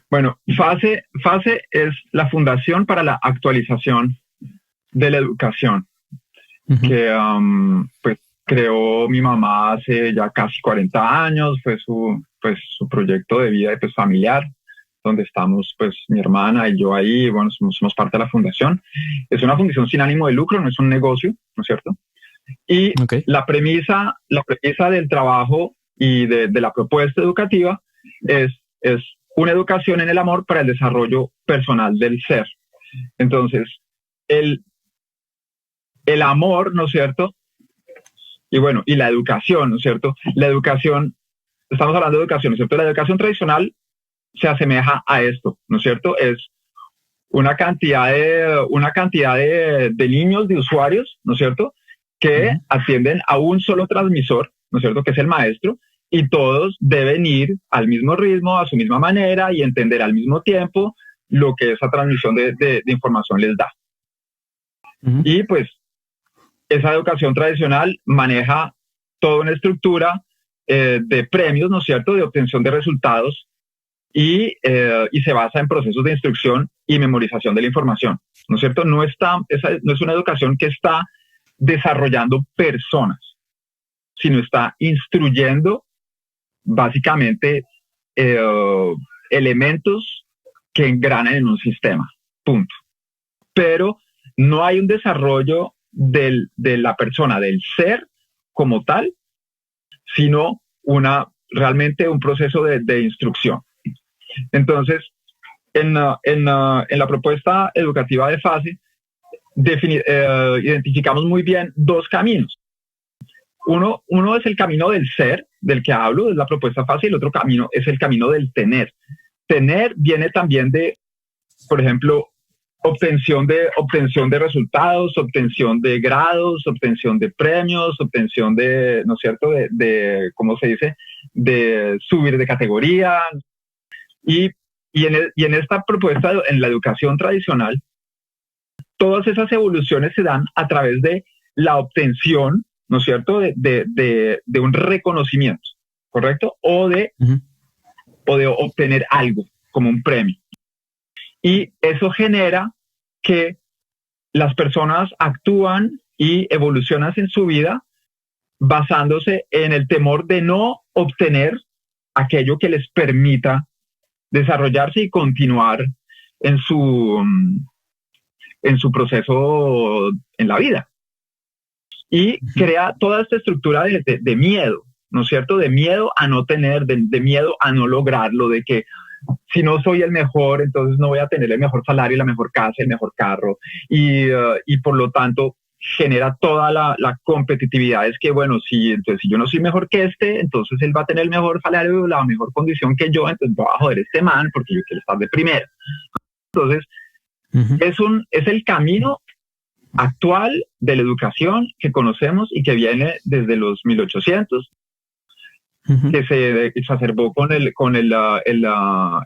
Bueno, FASE es la Fundación para la Actualización de la Educación, que pues creó mi mamá hace ya casi 40 años, fue su proyecto de vida pues, familiar, donde estamos pues mi hermana y yo ahí, bueno, somos parte de la fundación. Es una fundación sin ánimo de lucro, no es un negocio, ¿no es cierto? Y la premisa del trabajo y de la propuesta educativa es una educación en el amor para el desarrollo personal del ser. Entonces, el amor, ¿no es cierto? Y bueno, y la educación, ¿no es cierto? La educación, estamos hablando de educación, ¿no es cierto? La educación tradicional se asemeja a esto, ¿no es cierto? Es una cantidad de niños, de usuarios, ¿no es cierto? Que atienden a un solo transmisor, ¿no es cierto? Que es el maestro, y todos deben ir al mismo ritmo, a su misma manera y entender al mismo tiempo lo que esa transmisión de información les da. Y pues esa educación tradicional maneja toda una estructura de premios, ¿no es cierto?, de obtención de resultados y se basa en procesos de instrucción y memorización de la información, ¿no es cierto? No es una educación que está desarrollando personas, sino está instruyendo básicamente elementos que engranan en un sistema, punto. Pero no hay un desarrollo de la persona, del ser como tal, sino realmente un proceso de instrucción. Entonces, en la propuesta educativa de FASE, identificamos muy bien dos caminos. Uno es el camino del ser, del que hablo, es la propuesta FASE, y el otro camino es el camino del tener. Tener viene también de, por ejemplo, obtención de resultados, obtención de grados, obtención de premios, obtención de, ¿no es cierto?, de ¿cómo se dice?, de subir de categoría. Y en esta propuesta, en la educación tradicional, todas esas evoluciones se dan a través de la obtención, ¿no es cierto?, de un reconocimiento, ¿correcto? O de obtener algo como un premio. Y eso genera que las personas actúan y evolucionan en su vida basándose en el temor de no obtener aquello que les permita desarrollarse y continuar en su proceso en la vida. Y crea toda esta estructura de miedo, ¿no es cierto? De miedo a no tener, de miedo a no lograrlo, de que si no soy el mejor, entonces no voy a tener el mejor salario, la mejor casa, el mejor carro. Y por lo tanto genera toda la competitividad. Es que, bueno, si yo no soy mejor que entonces él va a tener el mejor salario, la mejor condición que yo, entonces voy a joder a este man porque yo quiero estar de primero. Entonces, es el camino actual de la educación que conocemos y que viene desde los 1800, que se exacerbó con el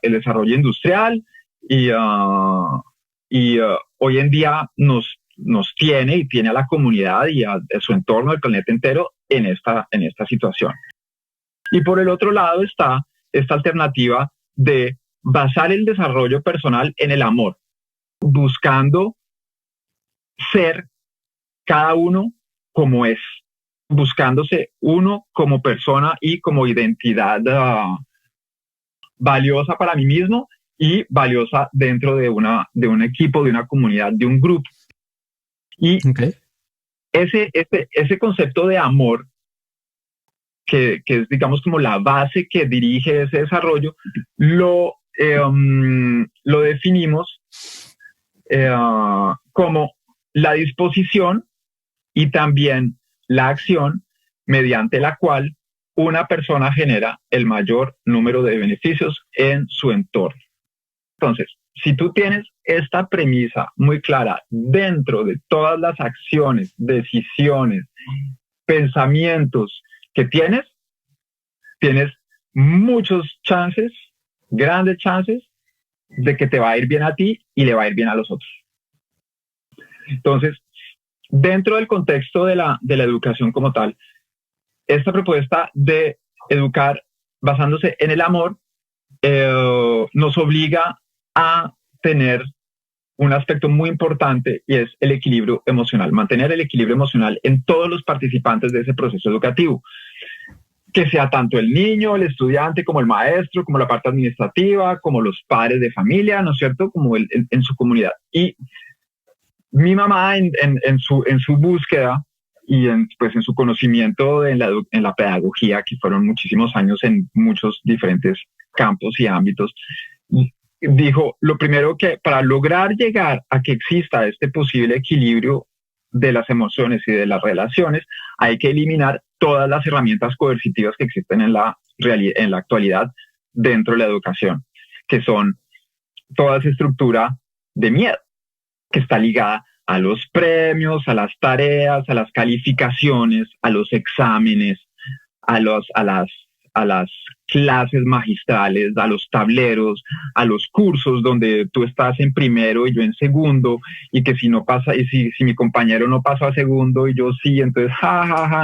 desarrollo industrial y hoy en día nos tiene y tiene a la comunidad y a su entorno, el planeta entero, en esta situación. Y por el otro lado está esta alternativa de basar el desarrollo personal en el amor, buscando ser cada uno como es, buscándose uno como persona y como identidad valiosa para mí mismo y valiosa dentro de un equipo, de una comunidad, de un grupo. Y ese concepto de amor, que es, digamos, como la base que dirige ese desarrollo, lo definimos como la disposición y también la acción mediante la cual una persona genera el mayor número de beneficios en su entorno. Entonces, si tú tienes esta premisa muy clara dentro de todas las acciones, decisiones, pensamientos que tienes muchos chances, grandes chances, de que te va a ir bien a ti y le va a ir bien a los otros. Entonces, dentro del contexto de la educación como tal, esta propuesta de educar basándose en el amor nos obliga a tener un aspecto muy importante y es el equilibrio emocional, mantener el equilibrio emocional en todos los participantes de ese proceso educativo, que sea tanto el niño, el estudiante, como el maestro, como la parte administrativa, como los padres de familia, ¿no es cierto?, como en su comunidad. Y mi mamá en su búsqueda y pues en su conocimiento en la pedagogía, que fueron muchísimos años en muchos diferentes campos y ámbitos, dijo, lo primero que para lograr llegar a que exista este posible equilibrio de las emociones y de las relaciones, hay que eliminar todas las herramientas coercitivas que existen en la actualidad dentro de la educación, que son toda esa estructura de miedo que está ligada a los premios, a las tareas, a las calificaciones, a los exámenes, a las clases magistrales, a los tableros, a los cursos donde tú estás en primero y yo en segundo, y que si no pasa, y si mi compañero no pasó a segundo y yo sí, entonces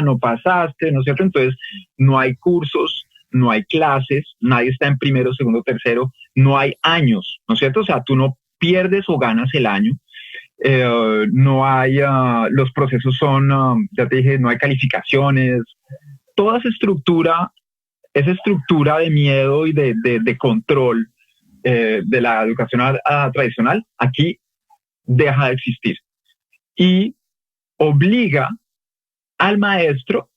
no pasaste, ¿no es cierto? Entonces no hay cursos, no hay clases, nadie está en primero, segundo, tercero, no hay años, ¿no es cierto? O sea, tú no pierdes o ganas el año. No hay, los procesos son, ya te dije, no hay calificaciones, toda esa estructura de miedo y de control de la educación tradicional, aquí deja de existir y obliga al maestro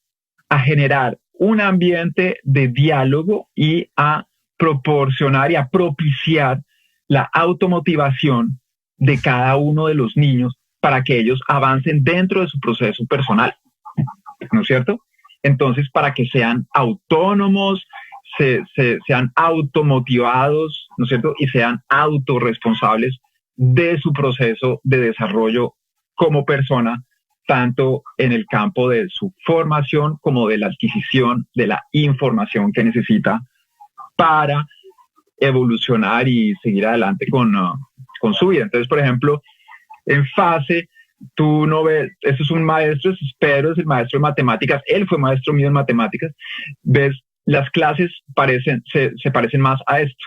a generar un ambiente de diálogo y a proporcionar y a propiciar la automotivación de cada uno de los niños para que ellos avancen dentro de su proceso personal, ¿no es cierto? Entonces, para que sean autónomos, sean automotivados, ¿no es cierto? Y sean autorresponsables de su proceso de desarrollo como persona, tanto en el campo de su formación como de la adquisición de la información que necesita para evolucionar y seguir adelante con su vida. Entonces, por ejemplo, en fase, tú no ves, eso es un maestro, Pedro es el maestro de matemáticas, él fue maestro mío en matemáticas, ves, las clases se parecen más a esto.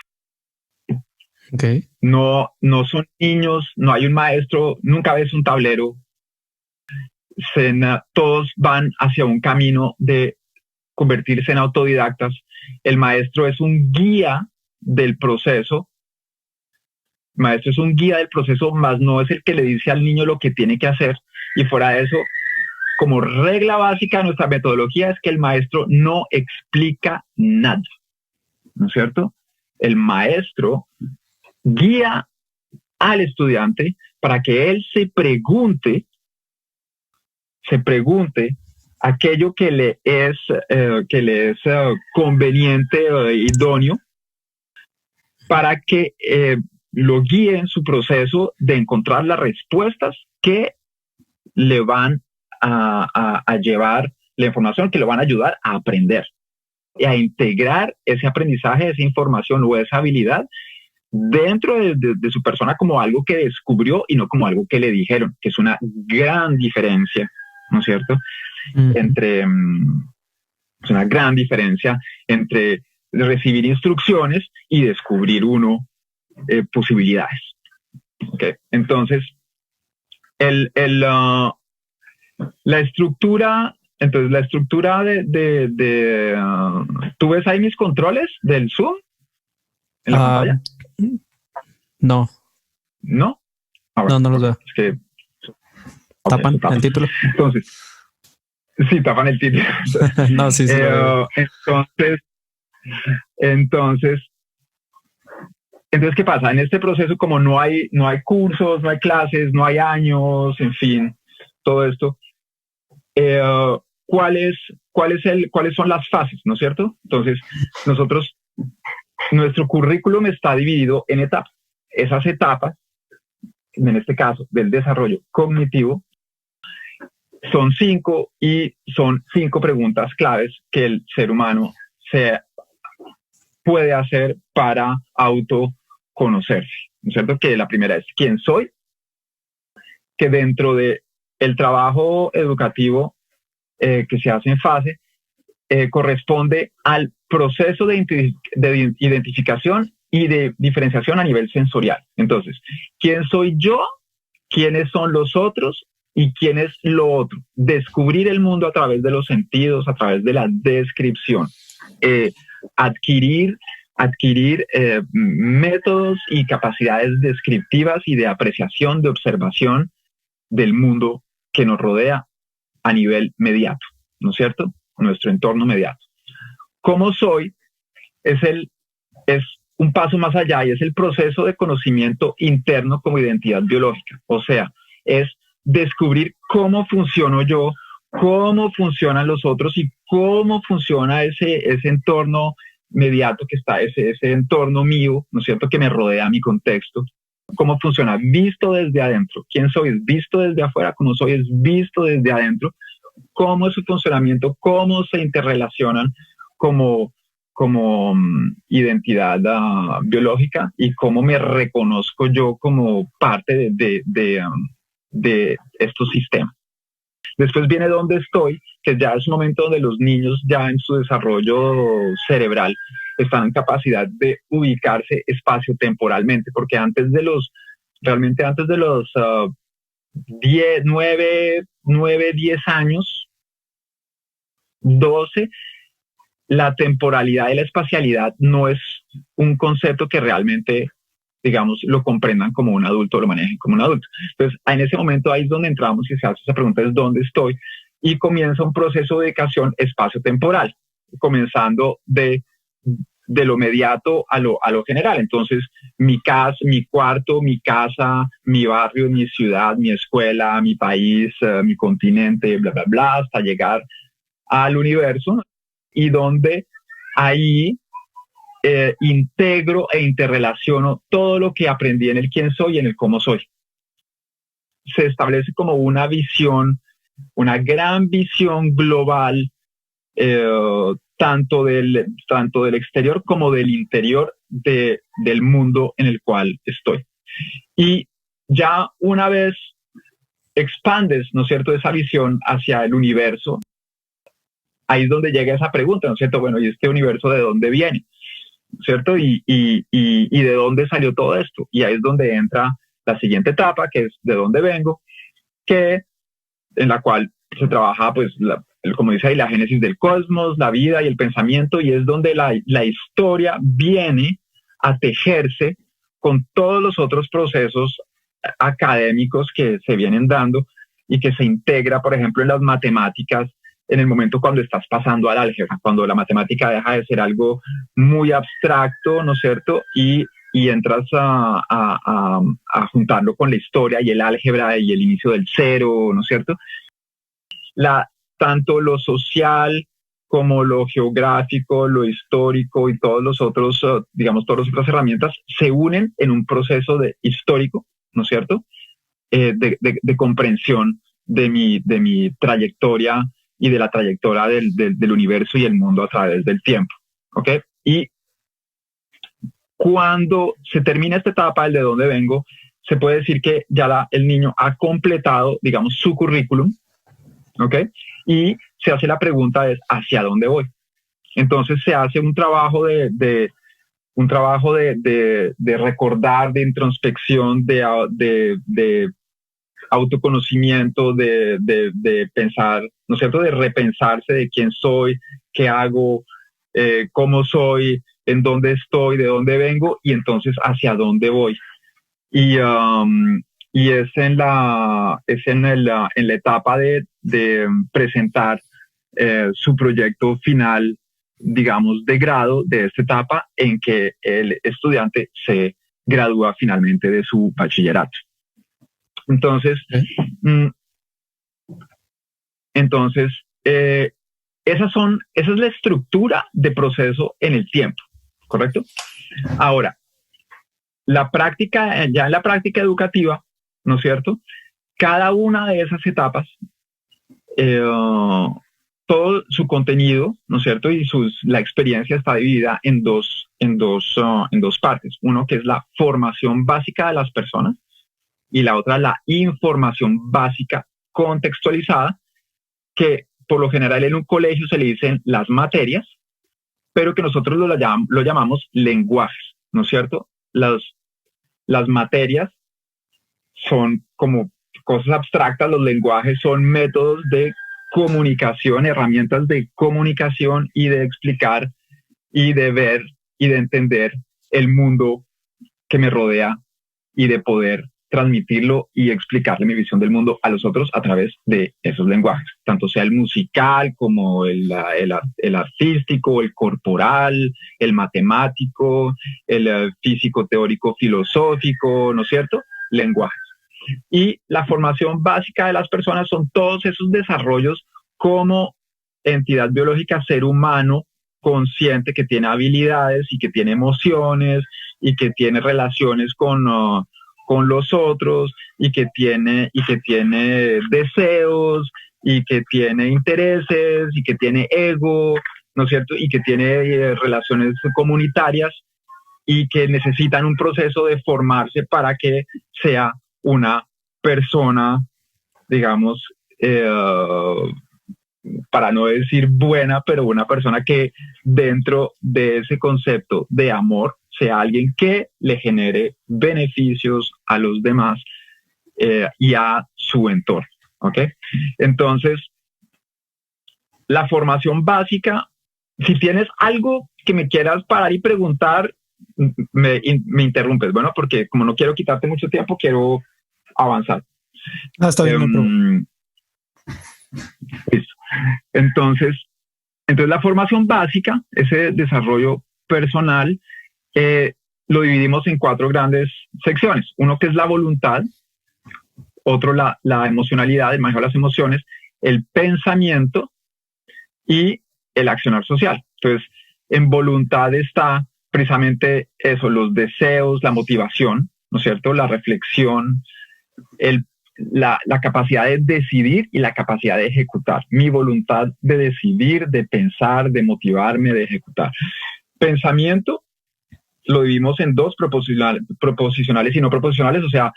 Okay. No son niños, no hay un maestro, nunca ves un tablero, todos van hacia un camino de convertirse en autodidactas. El maestro es un guía del proceso. El maestro es un guía del proceso, más no es el que le dice al niño lo que tiene que hacer. Y fuera de eso, como regla básica de nuestra metodología es que el maestro no explica nada, ¿no es cierto? El maestro guía al estudiante para que él se pregunte aquello que le es conveniente e idóneo para que lo guíe en su proceso de encontrar las respuestas que le van a llevar la información, que le van a ayudar a aprender y a integrar ese aprendizaje, esa información o esa habilidad dentro de su persona como algo que descubrió y no como algo que le dijeron, que es una gran diferencia, ¿no es cierto? Es una gran diferencia entre recibir instrucciones y descubrir uno posibilidades. Okay. Entonces, la estructura ¿tú ves ahí mis controles del Zoom en la pantalla? No. ¿No? No los veo. Es que tapan el título. Entonces, sí, tapan el título. No, sí. Entonces, ¿qué pasa? En este proceso, como no hay cursos, no hay clases, no hay años, en fin, todo esto, ¿cuáles son las fases, ¿no es cierto? Entonces, nuestro currículum está dividido en etapas. Esas etapas, en este caso, del desarrollo cognitivo, son 5 y son 5 preguntas claves que el ser humano se puede hacer para autoconocerse, ¿no es cierto? Que la primera es ¿quién soy? Que dentro de el trabajo educativo que se hace en fase corresponde al proceso de identificación y de diferenciación a nivel sensorial. Entonces, ¿quién soy yo? ¿Quiénes son los otros? ¿Y quién es lo otro? Descubrir el mundo a través de los sentidos, a través de la descripción. Adquirir métodos y capacidades descriptivas y de apreciación, de observación del mundo que nos rodea a nivel mediato, ¿no es cierto? Nuestro entorno mediato. ¿Cómo soy? Es un paso más allá y es el proceso de conocimiento interno como identidad biológica. O sea, es descubrir cómo funciono yo, cómo funcionan los otros y cómo funciona ese entorno mediato que está, ese entorno mío, ¿no es cierto?, que me rodea, mi contexto. Cómo funciona visto desde adentro. ¿Quién soy? Es visto desde afuera. ¿Cómo soy? Es visto desde adentro. ¿Cómo es su funcionamiento? ¿Cómo se interrelacionan como identidad biológica? ¿Y cómo me reconozco yo como parte de estos sistemas? Después viene dónde estoy, que ya es un momento donde los niños ya en su desarrollo cerebral están en capacidad de ubicarse espacio-temporalmente, porque antes de los 9, 10 años, 12, la temporalidad y la espacialidad no es un concepto que realmente, digamos, lo comprendan como un adulto, lo manejen como un adulto. Entonces, en ese momento ahí es donde entramos y se hace esa pregunta, es ¿dónde estoy? Y comienza un proceso de educación espacio-temporal, comenzando de lo mediato a lo general. Entonces, mi casa, mi cuarto, mi casa, mi barrio, mi ciudad, mi escuela, mi país, mi continente, bla, bla, bla, hasta llegar al universo, y donde ahí integro e interrelaciono todo lo que aprendí en el quién soy y en el cómo soy. Se establece como una visión, una gran visión global, tanto del exterior como del interior del mundo en el cual estoy. Y ya una vez expandes, ¿no es cierto?, esa visión hacia el universo, ahí es donde llega esa pregunta, ¿no es cierto? Bueno, ¿y este universo de dónde viene? ¿Cierto? Y de dónde salió todo esto. Y ahí es donde entra la siguiente etapa, que es de dónde vengo, en la cual se trabaja, pues, como dice ahí, la génesis del cosmos, la vida y el pensamiento, y es donde la historia viene a tejerse con todos los otros procesos académicos que se vienen dando y que se integra, por ejemplo, en las matemáticas, en el momento cuando estás pasando al álgebra, cuando la matemática deja de ser algo muy abstracto, ¿no es cierto? Y entras a juntarlo con la historia y el álgebra y el inicio del cero, ¿no es cierto? Tanto lo social como lo geográfico, lo histórico y todos los otros, digamos, todas las otras herramientas se unen en un proceso histórico, ¿no es cierto? De comprensión de mi trayectoria y de la trayectoria del universo y el mundo a través del tiempo, ¿ok? Y cuando se termina esta etapa, el de dónde vengo, se puede decir que ya el niño ha completado, digamos, su currículum, ¿ok? Y se hace la pregunta es, ¿hacia dónde voy? Entonces se hace un trabajo de recordar, de introspección, de autoconocimiento, de pensar, ¿no es cierto?, de repensarse de quién soy, qué hago, cómo soy, en dónde estoy, de dónde vengo y entonces hacia dónde voy. Y es en la etapa de presentar su proyecto final, digamos, de grado de esta etapa en que el estudiante se gradúa finalmente de su bachillerato. Entonces, esa es la estructura de proceso en el tiempo, ¿correcto? Ahora, ya en la práctica educativa, ¿no es cierto? Cada una de esas etapas, todo su contenido, ¿no es cierto? Y la experiencia está dividida en dos partes. Uno que es la formación básica de las personas y la otra la información básica contextualizada, que por lo general en un colegio se le dicen las materias, pero que nosotros lo llamamos lenguajes, ¿no es cierto? Las materias son como cosas abstractas, los lenguajes son métodos de comunicación, herramientas de comunicación y de explicar y de ver y de entender el mundo que me rodea y de poder transmitirlo y explicarle mi visión del mundo a los otros a través de esos lenguajes, tanto sea el musical como el artístico, el corporal, el matemático, el físico, teórico, filosófico, ¿no es cierto? Lenguajes. Y la formación básica de las personas son todos esos desarrollos como entidad biológica, ser humano consciente que tiene habilidades y que tiene emociones y que tiene relaciones con los otros y que tiene deseos y que tiene intereses y que tiene ego, ¿no es cierto? Y que tiene relaciones comunitarias y que necesitan un proceso de formarse para que sea una persona, digamos, para no decir buena, pero una persona que dentro de ese concepto de amor sea alguien que le genere beneficios a los demás y a su entorno, ¿ok? Entonces, la formación básica, si tienes algo que me quieras parar y preguntar, me interrumpes, bueno, porque como no quiero quitarte mucho tiempo, quiero avanzar. Está bien, listo. Entonces, la formación básica, ese desarrollo personal, lo dividimos en 4 grandes secciones. Uno que es la voluntad, otro la emocionalidad, el manejo de las emociones, el pensamiento y el accionar social. Entonces, en voluntad está precisamente eso, los deseos, la motivación, ¿no es cierto? La reflexión, la capacidad de decidir y la capacidad de ejecutar. Mi voluntad de decidir, de pensar, de motivarme, de ejecutar. Pensamiento lo dividimos en 2, proposicionales y no proposicionales, o sea,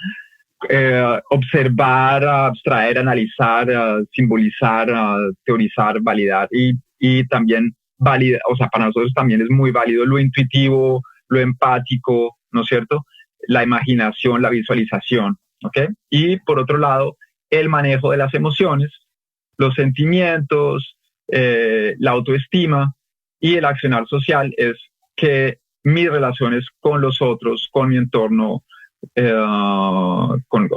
observar, abstraer, analizar, simbolizar, teorizar, validar y también validar, o sea, para nosotros también es muy válido lo intuitivo, lo empático, ¿no es cierto? La imaginación, la visualización, ¿ok? Y por otro lado, el manejo de las emociones, los sentimientos, la autoestima y el accionar social es que mis relaciones con los otros, con mi entorno, con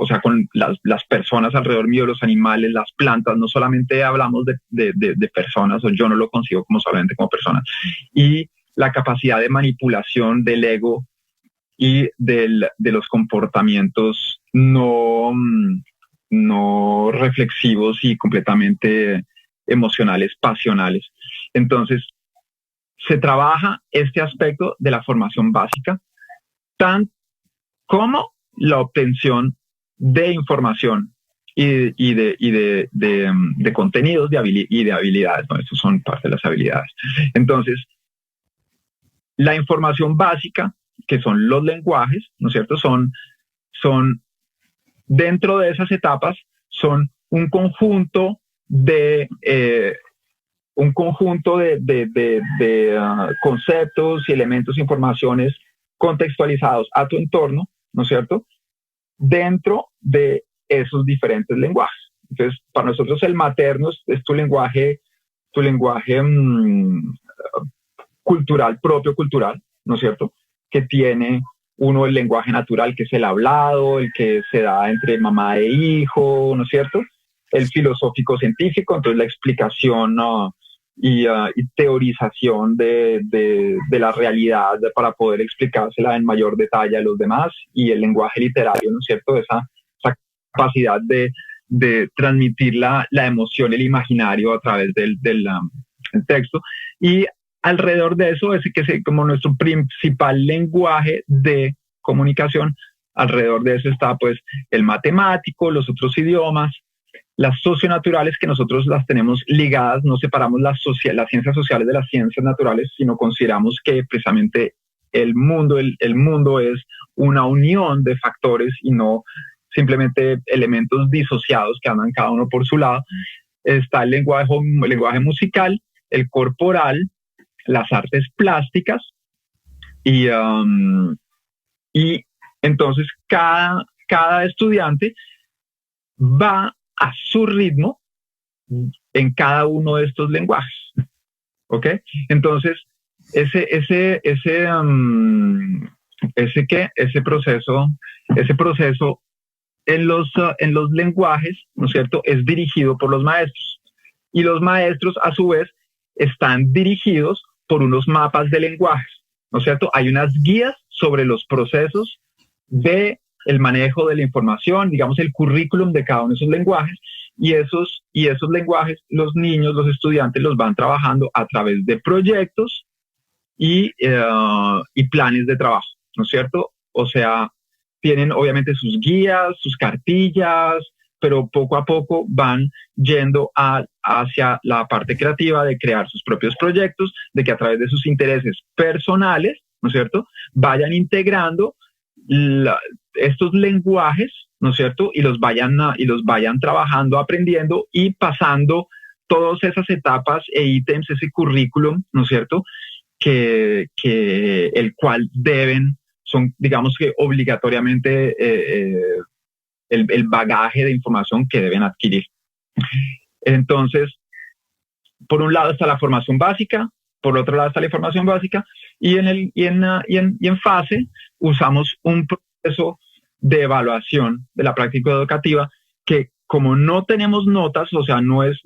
las personas alrededor mío, los animales, las plantas, no solamente hablamos de personas, o yo no lo consigo como solamente como personas, y la capacidad de manipulación del ego y de los comportamientos no reflexivos y completamente emocionales, pasionales. Entonces, se trabaja este aspecto de la formación básica, tan como la obtención de información y de contenidos y de habilidades, ¿no? Estos son parte de las habilidades. Entonces, la información básica, que son los lenguajes, ¿no es cierto? Son dentro de esas etapas, son un conjunto de conceptos y elementos, informaciones contextualizados a tu entorno, ¿no es cierto? Dentro de esos diferentes lenguajes. Entonces, para nosotros el materno es tu lenguaje cultural, propio cultural, ¿no es cierto? Que tiene uno el lenguaje natural, que es el hablado, el que se da entre mamá e hijo, ¿no es cierto? El filosófico científico, entonces la explicación y teorización de la realidad para poder explicársela en mayor detalle a los demás, y el lenguaje literario, ¿no es cierto? Esa capacidad de transmitir la emoción, el imaginario a través del texto. Y alrededor de eso, ese que es como nuestro principal lenguaje de comunicación, alrededor de eso está pues el matemático, los otros idiomas, las socionaturales, que nosotros las tenemos ligadas, no separamos las ciencias sociales de las ciencias naturales, sino consideramos que precisamente el mundo es una unión de factores y no simplemente elementos disociados que andan cada uno por su lado. Está el lenguaje musical, el corporal, las artes plásticas, y entonces cada estudiante va a su ritmo en cada uno de estos lenguajes, ¿ok? Entonces, ese proceso en los lenguajes, ¿no es cierto?, es dirigido por los maestros. Y los maestros, a su vez, están dirigidos por unos mapas de lenguajes, ¿no es cierto? Hay unas guías sobre los procesos de el manejo de la información, digamos el currículum de cada uno de esos lenguajes, y esos lenguajes los niños, los estudiantes los van trabajando a través de proyectos y planes de trabajo, ¿no es cierto? O sea, tienen obviamente sus guías, sus cartillas, pero poco a poco van yendo hacia la parte creativa de crear sus propios proyectos, de que a través de sus intereses personales, ¿no es cierto?, vayan integrando estos lenguajes, ¿no es cierto?, y los vayan trabajando, aprendiendo y pasando todas esas etapas e ítems, ese currículum, ¿no es cierto?, que el cual son, digamos que obligatoriamente el bagaje de información que deben adquirir. Entonces, por un lado está la formación básica, por otro lado está la información básica, y en fase usamos un proceso de evaluación de la práctica educativa que, como no tenemos notas, o sea, no es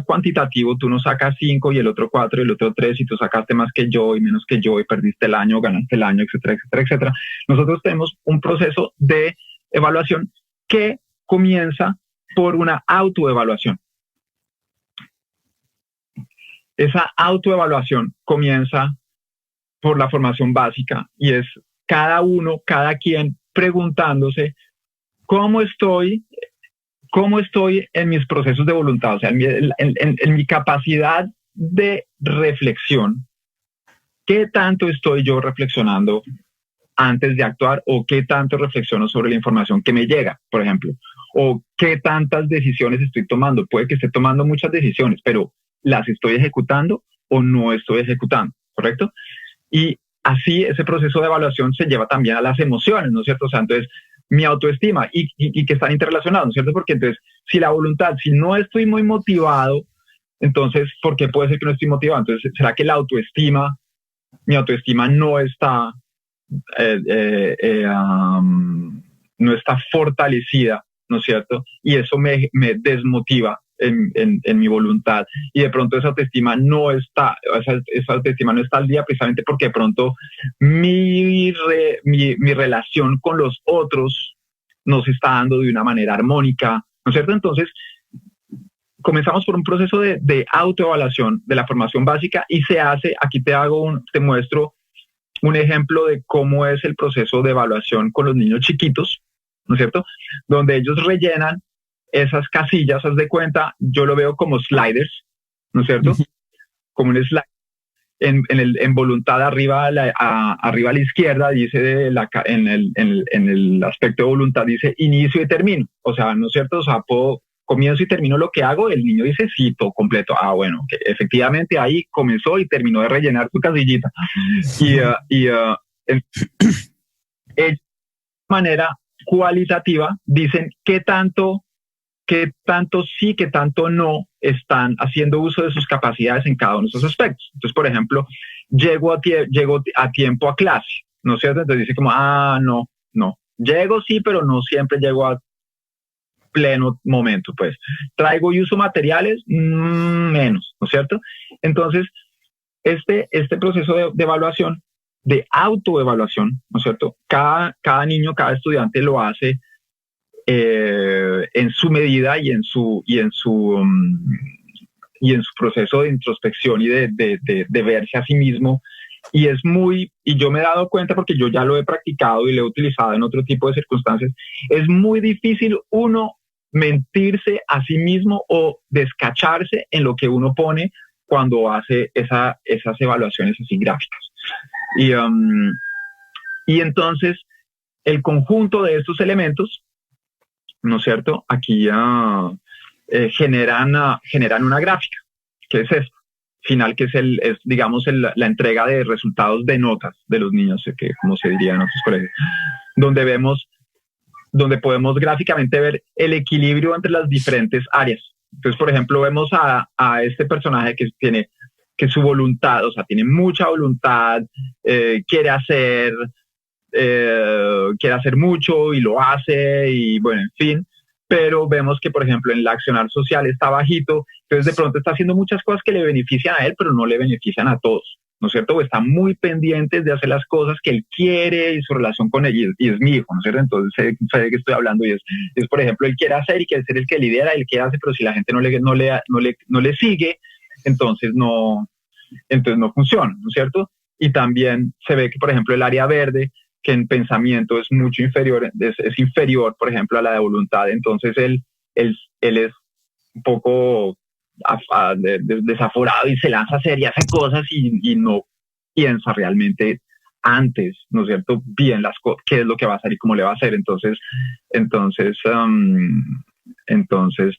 cuantitativo, tú no sacas 5 y el otro 4 y el otro 3 y tú sacaste más que yo y menos que yo y perdiste el año, ganaste el año, etcétera, etcétera, etcétera. Nosotros tenemos un proceso de evaluación que comienza por una autoevaluación. Esa autoevaluación comienza por la formación básica y es cada quien preguntándose cómo estoy en mis procesos de voluntad, o sea, en mi capacidad de reflexión. ¿Qué tanto estoy yo reflexionando antes de actuar o qué tanto reflexiono sobre la información que me llega, por ejemplo? O qué tantas decisiones estoy tomando. Puede que esté tomando muchas decisiones, pero ¿las estoy ejecutando o no estoy ejecutando? ¿Correcto? Y así ese proceso de evaluación se lleva también a las emociones, ¿no es cierto? O sea, entonces, mi autoestima y que están interrelacionados, ¿no es cierto? Porque entonces, si la voluntad, si no estoy muy motivado, entonces, ¿por qué puede ser que no estoy motivado? Entonces, ¿será que mi autoestima no está no está fortalecida, ¿no es cierto? Y eso me desmotiva en mi voluntad, y de pronto esa autoestima no está al día, precisamente porque de pronto mi relación con los otros no se está dando de una manera armónica, ¿no es cierto? Entonces, comenzamos por un proceso de autoevaluación de la formación básica y se hace, aquí te muestro un ejemplo de cómo es el proceso de evaluación con los niños chiquitos, ¿no es cierto? Donde ellos rellenan esas casillas, haz de cuenta, yo lo veo como sliders, ¿no es cierto? Como un slide. En voluntad arriba a la izquierda dice, en el aspecto de voluntad dice inicio y termino, o sea, ¿no es cierto? O sea, comienzo y termino lo que hago, el niño dice sí, todo completo. Ah, bueno, que efectivamente ahí comenzó y terminó de rellenar su casillita. De manera cualitativa dicen qué tanto sí, qué tanto no están haciendo uso de sus capacidades en cada uno de esos aspectos. Entonces, por ejemplo, llego a tiempo a clase, ¿no es cierto? Entonces dice como, no, llego sí, pero no siempre llego a pleno momento, pues. Traigo y uso materiales, menos, ¿no es cierto? Entonces, este proceso de evaluación, de autoevaluación, ¿no es cierto? Cada niño, cada estudiante lo hace en su medida y en su proceso de introspección y de verse a sí mismo. Y yo me he dado cuenta, porque yo ya lo he practicado y lo he utilizado en otro tipo de circunstancias, es muy difícil uno mentirse a sí mismo o descacharse en lo que uno pone cuando hace esas evaluaciones así gráficas. Y entonces, el conjunto de estos elementos, ¿no es cierto? Aquí generan una gráfica. ¿Qué es esto? final, que es digamos, la entrega de resultados de notas de los niños, que como se diría en otros colegios, donde podemos gráficamente ver el equilibrio entre las diferentes áreas. Entonces, por ejemplo, vemos a este personaje que tiene que su voluntad, o sea, tiene mucha voluntad, quiere hacer mucho y lo hace, y bueno, en fin, pero vemos que, por ejemplo, en el accionar social está bajito, entonces de pronto está haciendo muchas cosas que le benefician a él, pero no le benefician a todos, ¿no es cierto? O está muy pendiente de hacer las cosas que él quiere y su relación con él, y es mi hijo, ¿no es cierto? Entonces sé de qué estoy hablando, y es, por ejemplo, él quiere hacer y quiere ser el que lidera, el que hace, pero si la gente no le sigue, entonces no funciona, ¿no es cierto? Y también se ve que, por ejemplo, el área verde, que en pensamiento es mucho inferior, es inferior, por ejemplo, a la de voluntad, entonces él es un poco desaforado y se lanza a hacer y hace cosas y no piensa realmente antes, ¿no es cierto?, bien las cosas, qué es lo que va a hacer y cómo le va a hacer. Entonces,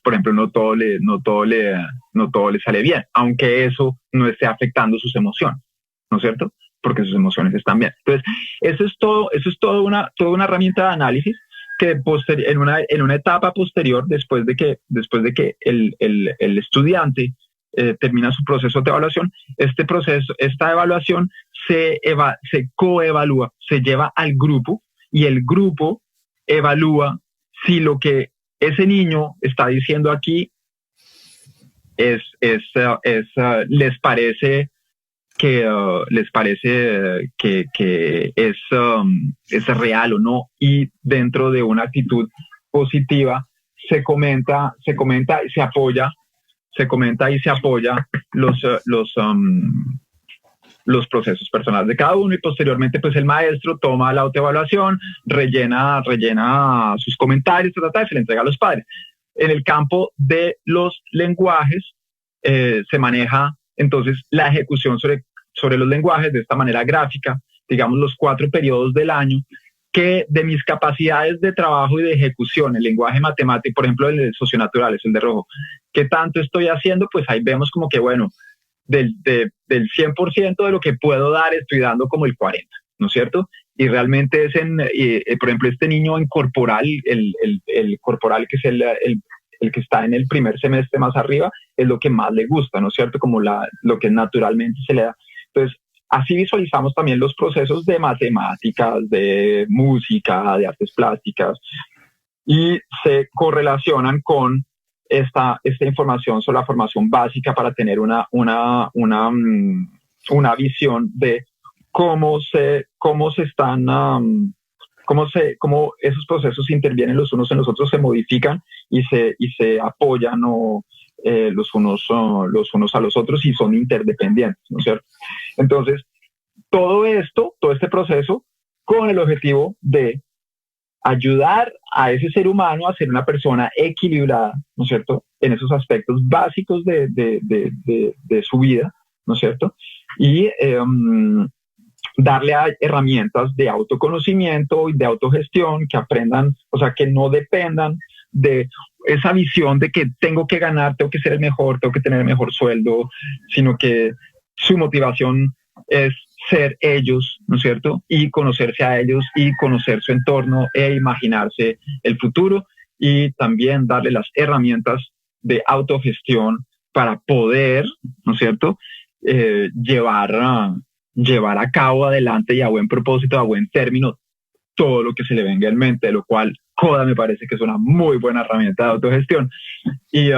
por ejemplo, no todo le sale bien, aunque eso no esté afectando sus emociones, ¿no es cierto?, porque sus emociones están bien. Entonces, eso es toda una herramienta de análisis que en una etapa posterior, después de que el estudiante termina su proceso de evaluación, esta evaluación se coevalúa, se lleva al grupo, y el grupo evalúa si lo que ese niño está diciendo aquí les parece que es real o no, y dentro de una actitud positiva se comenta y se apoya los procesos personales de cada uno, y posteriormente pues el maestro toma la autoevaluación, rellena sus comentarios, y se le entrega a los padres. En el campo de los lenguajes se maneja entonces la ejecución sobre los lenguajes de esta manera gráfica, digamos los 4 periodos del año, que de mis capacidades de trabajo y de ejecución, el lenguaje matemático, por ejemplo, el de socionaturales, el de rojo, ¿qué tanto estoy haciendo? Pues ahí vemos como que, bueno, del 100% de lo que puedo dar, estoy dando como el 40%, ¿no es cierto? Y realmente es por ejemplo, este niño en corporal, el corporal, que es el que está en el primer semestre más arriba, es lo que más le gusta, ¿no es cierto? Como lo que naturalmente se le da. Entonces, así visualizamos también los procesos de matemáticas, de música, de artes plásticas, y se correlacionan con esta información sobre la formación básica para tener una visión de cómo esos procesos intervienen los unos en los otros, se modifican y se apoyan los unos a los otros, y son interdependientes, ¿no es cierto? Entonces, todo este proceso, con el objetivo de ayudar a ese ser humano a ser una persona equilibrada, ¿no es cierto?, en esos aspectos básicos de su vida, ¿no es cierto?, y darle herramientas de autoconocimiento y de autogestión, que aprendan, o sea, que no dependan de esa visión de que tengo que ganar, tengo que ser el mejor, tengo que tener el mejor sueldo, sino que su motivación es ser ellos, ¿no es cierto?, y conocerse a ellos y conocer su entorno e imaginarse el futuro, y también darle las herramientas de autogestión para poder, ¿no es cierto?, llevar a cabo adelante y a buen propósito, a buen término, todo lo que se le venga en mente, lo cual Coda me parece que es una muy buena herramienta de autogestión, y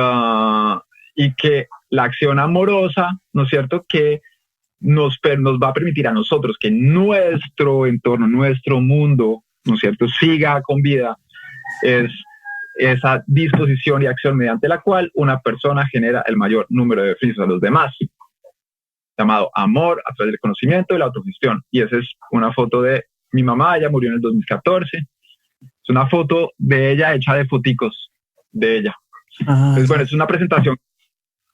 que la acción amorosa, ¿no es cierto?, que nos va a permitir a nosotros que nuestro entorno, nuestro mundo, ¿no es cierto?, siga con vida, es esa disposición y acción mediante la cual una persona genera el mayor número de beneficios a los demás, llamado amor a través del conocimiento y la autogestión. Y esa es una foto de mi mamá, ella murió en el 2014. Es una foto de ella hecha de foticos de ella. Entonces, bueno, es una presentación,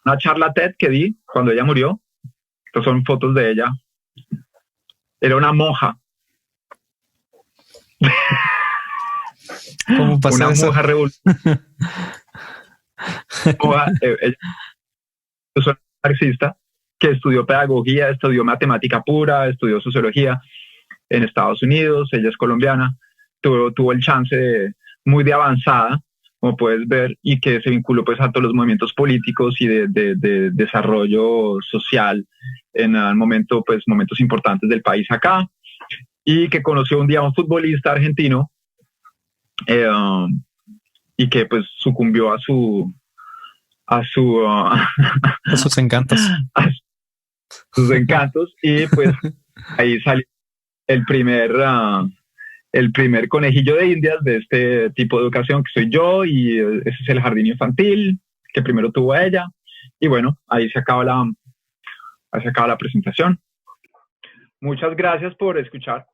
una charla TED que di cuando ella murió. Estas son fotos de ella. Era una monja. ¿Cómo pasa una eso? Monja revolucionaria. Ella es marxista, que estudió pedagogía, estudió matemática pura, estudió sociología en Estados Unidos. Ella es colombiana, tuvo el chance muy de avanzada, como puedes ver, y que se vinculó pues a todos los movimientos políticos y de desarrollo social en momentos importantes del país acá, y que conoció un día a un futbolista argentino y que pues sucumbió a sus encantos. A sus encantos, y pues ahí salió el primer conejillo de Indias de este tipo de educación, que soy yo, y ese es el jardín infantil que primero tuvo ella. Y bueno, ahí se acaba la presentación. Muchas gracias por escuchar.